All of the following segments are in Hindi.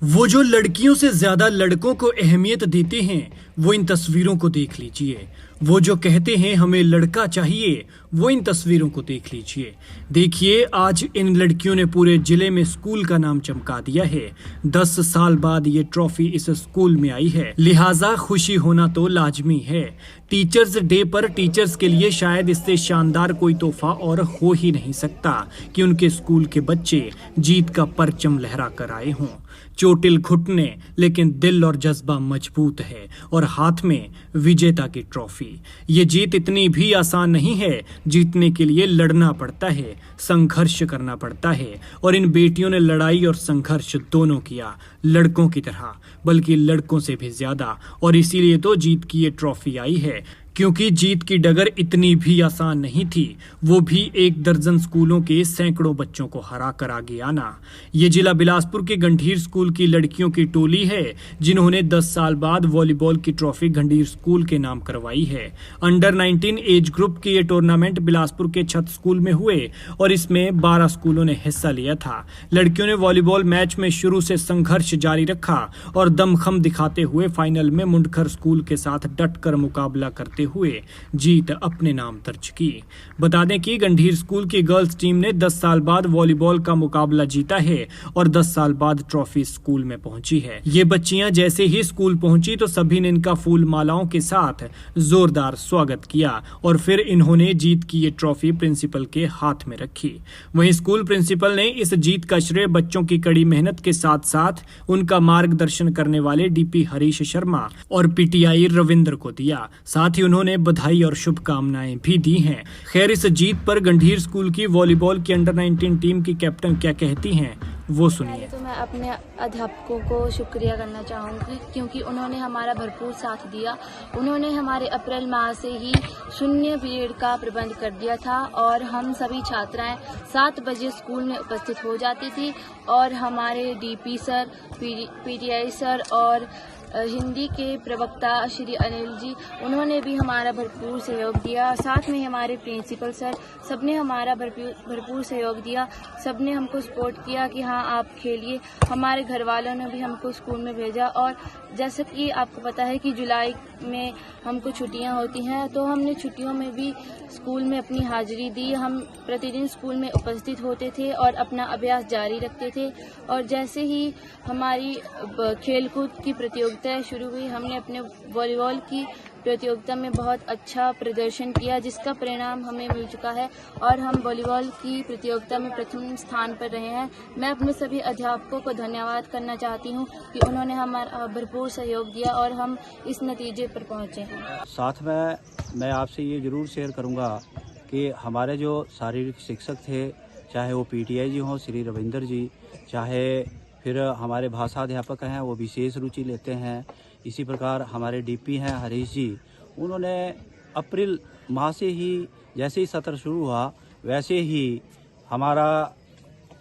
वो जो लड़कियों से ज्यादा लड़कों को अहमियत देते हैं, वो इन तस्वीरों को देख लीजिए। वो जो कहते हैं हमें लड़का चाहिए, वो इन तस्वीरों को देख लीजिए। देखिए, आज इन लड़कियों ने पूरे जिले में स्कूल का नाम चमका दिया है। 10 साल बाद ये ट्रॉफी इस स्कूल में आई है, लिहाजा खुशी होना तो लाजमी है। टीचर्स डे पर टीचर्स के लिए शायद इससे शानदार कोई तोहफा और हो ही नहीं सकता कि उनके स्कूल के बच्चे जीत का परचम लहरा कर आए हों। चोटिल घुटने, लेकिन दिल और जज्बा मजबूत है और हाथ में विजेता की ट्रॉफी। ये जीत इतनी भी आसान नहीं है। जीतने के लिए लड़ना पड़ता है, संघर्ष करना पड़ता है, और इन बेटियों ने लड़ाई और संघर्ष दोनों किया, लड़कों की तरह बल्कि लड़कों से भी ज्यादा। और इसीलिए तो जीत की ये ट्रॉफी आई है, क्योंकि जीत की डगर इतनी भी आसान नहीं थी, वो भी 1 दर्जन स्कूलों के सैकड़ों बच्चों को हरा कर आगे आना। ये जिला बिलासपुर के गंडीर स्कूल की लड़कियों की टोली है, जिन्होंने 10 साल बाद वॉलीबॉल की ट्रॉफी गंडीर स्कूल के नाम करवाई है। अंडर 19 एज ग्रुप के ये टूर्नामेंट बिलासपुर के छत स्कूल में हुए और इसमें 12 स्कूलों ने हिस्सा लिया था। लड़कियों ने वॉलीबॉल मैच में शुरू से संघर्ष जारी रखा और दमखम दिखाते हुए फाइनल में मुंडखर स्कूल के साथ डटकर मुकाबला करते हुए जीत अपने नाम दर्ज की। बता दें कि गंडीर स्कूल की गर्ल्स टीम ने 10 साल बाद वॉलीबॉल का मुकाबला जीता है और 10 साल बाद ट्रॉफी स्कूल में पहुंची है। ये बच्चियां जैसे ही स्कूल पहुंची तो सभी ने इनका फूल मालाओं के साथ जोरदार स्वागत किया और फिर इन्होंने जीत की ये ट्रॉफी प्रिंसिपल के हाथ में रखी। वहीं स्कूल प्रिंसिपल ने इस जीत का श्रेय बच्चों की कड़ी मेहनत के साथ साथ उनका मार्गदर्शन करने वाले डीपी हरीश शर्मा और पीटीआई रविंद्र को दिया। साथ ही उन्होंने बधाई और शुभकामनाएं भी दी हैं। खैर, इस जीत पर गंडीर स्कूल की वॉलीबॉल की अंडर 19 टीम की कैप्टन क्या कहती हैं, वो सुनिए। तो मैं अपने अध्यापकों को शुक्रिया करना चाहूँगी, क्योंकि उन्होंने हमारा भरपूर साथ दिया। उन्होंने हमारे अप्रैल माह से ही शून्य पीरियड का प्रबंध कर दिया था और हम सभी छात्राएं 7 बजे स्कूल में उपस्थित हो जाती थी और हमारे डीपी सर, पीटीआई सर और हिंदी के प्रवक्ता श्री अनिल जी, उन्होंने भी हमारा भरपूर सहयोग दिया। साथ में हमारे प्रिंसिपल सर, सबने हमारा भरपूर सहयोग दिया। सबने हमको सपोर्ट किया कि हाँ आप खेलिए। हमारे घर वालों ने भी हमको स्कूल में भेजा और जैसे कि आपको पता है कि जुलाई में हमको छुट्टियां होती हैं, तो हमने छुट्टियों में भी स्कूल में अपनी हाजिरी दी। हम प्रतिदिन स्कूल में उपस्थित होते थे और अपना अभ्यास जारी रखते थे। और जैसे ही हमारी खेलकूद की प्रतियोगिता शुरू हुई, हमने अपने वॉलीबॉल की प्रतियोगिता में बहुत अच्छा प्रदर्शन किया, जिसका परिणाम हमें मिल चुका है और हम वॉलीबॉल की प्रतियोगिता में प्रथम स्थान पर रहे हैं। मैं अपने सभी अध्यापकों को धन्यवाद करना चाहती हूं कि उन्होंने हमारा भरपूर सहयोग दिया और हम इस नतीजे पर पहुंचे हैं। साथ में मैं आपसे ये ज़रूर शेयर करूंगा कि हमारे जो शारीरिक शिक्षक थे, चाहे वो पीटीआई जी हों श्री रविंद्र जी, चाहे फिर हमारे भाषा अध्यापक हैं वो विशेष रुचि लेते हैं, इसी प्रकार हमारे डीपी हैं हरीश जी, उन्होंने अप्रैल माह से ही जैसे ही सत्र शुरू हुआ वैसे ही हमारा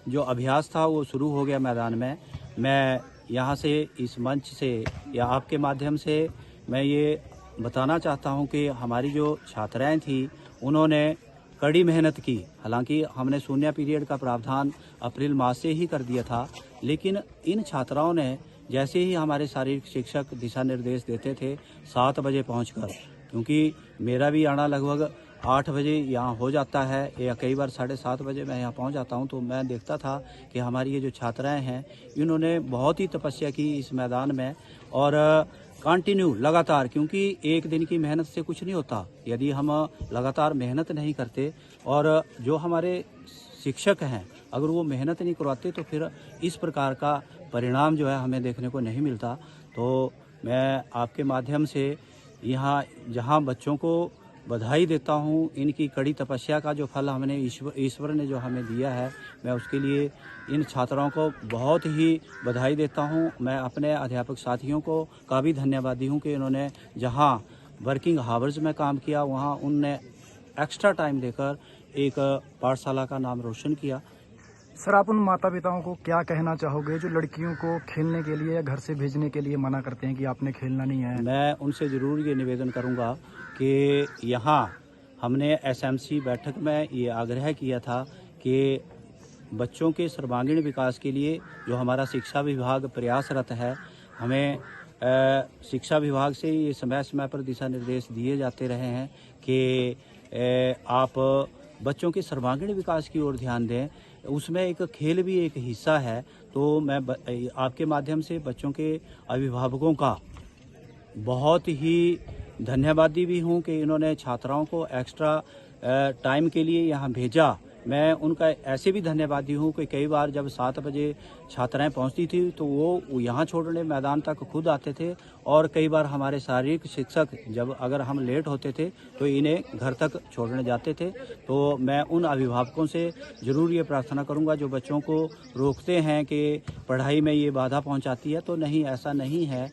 जो अभ्यास था वो शुरू हो गया मैदान में। मैं यहाँ से इस मंच से या आपके माध्यम से मैं ये बताना चाहता हूँ कि हमारी जो छात्राएं थी उन्होंने कड़ी मेहनत की। हालांकि हमने शून्य पीरियड का प्रावधान अप्रैल माह से ही कर दिया था, लेकिन इन छात्राओं ने जैसे ही हमारे शारीरिक शिक्षक दिशा निर्देश देते थे 7 बजे पहुंचकर, क्योंकि मेरा भी आना लगभग 8 बजे यहाँ हो जाता है या कई बार 7:30 बजे मैं यहाँ पहुँच जाता हूँ, तो मैं देखता था कि हमारी ये जो छात्राएं हैं इन्होंने बहुत ही तपस्या की इस मैदान में और कंटिन्यू लगातार, क्योंकि एक दिन की मेहनत से कुछ नहीं होता यदि हम लगातार मेहनत नहीं करते और जो हमारे शिक्षक हैं अगर वो मेहनत नहीं करवाते तो फिर इस प्रकार का परिणाम जो है हमें देखने को नहीं मिलता। तो मैं आपके माध्यम से यहाँ जहाँ बच्चों को बधाई देता हूँ, इनकी कड़ी तपस्या का जो फल हमने ईश्वर ने जो हमें दिया है, मैं उसके लिए इन छात्राओं को बहुत ही बधाई देता हूँ। मैं अपने अध्यापक साथियों को का भी धन्यवादी हूँ कि इन्होंने जहाँ वर्किंग हावर्स में काम किया वहाँ उनने एक्स्ट्रा टाइम देकर एक पाठशाला का नाम रोशन किया। सर, आप उन माता पिताओं को क्या कहना चाहोगे जो लड़कियों को खेलने के लिए या घर से भेजने के लिए मना करते हैं कि आपने खेलना नहीं है? मैं उनसे ज़रूर ये निवेदन करूँगा कि यहाँ हमने एसएमसी बैठक में ये आग्रह किया था कि बच्चों के सर्वांगीण विकास के लिए जो हमारा शिक्षा विभाग प्रयासरत है, हमें शिक्षा विभाग से ये समय समय पर दिशा निर्देश दिए जाते रहे हैं कि आप बच्चों के सर्वांगीण विकास की ओर ध्यान दें। उसमें एक खेल भी एक हिस्सा है। तो मैं आपके माध्यम से बच्चों के अभिभावकों का बहुत ही धन्यवादी भी हूं कि इन्होंने छात्राओं को एक्स्ट्रा टाइम के लिए यहाँ भेजा। मैं उनका ऐसे भी धन्यवादी हूँ कि कई बार जब 7 बजे छात्राएं पहुँचती थी तो वो यहाँ छोड़ने मैदान तक खुद आते थे, और कई बार हमारे शारीरिक शिक्षक जब अगर हम लेट होते थे तो इन्हें घर तक छोड़ने जाते थे। तो मैं उन अभिभावकों से ज़रूर ये प्रार्थना करूँगा जो बच्चों को रोकते हैं कि पढ़ाई में ये बाधा पहुँचाती है, तो नहीं, ऐसा नहीं है।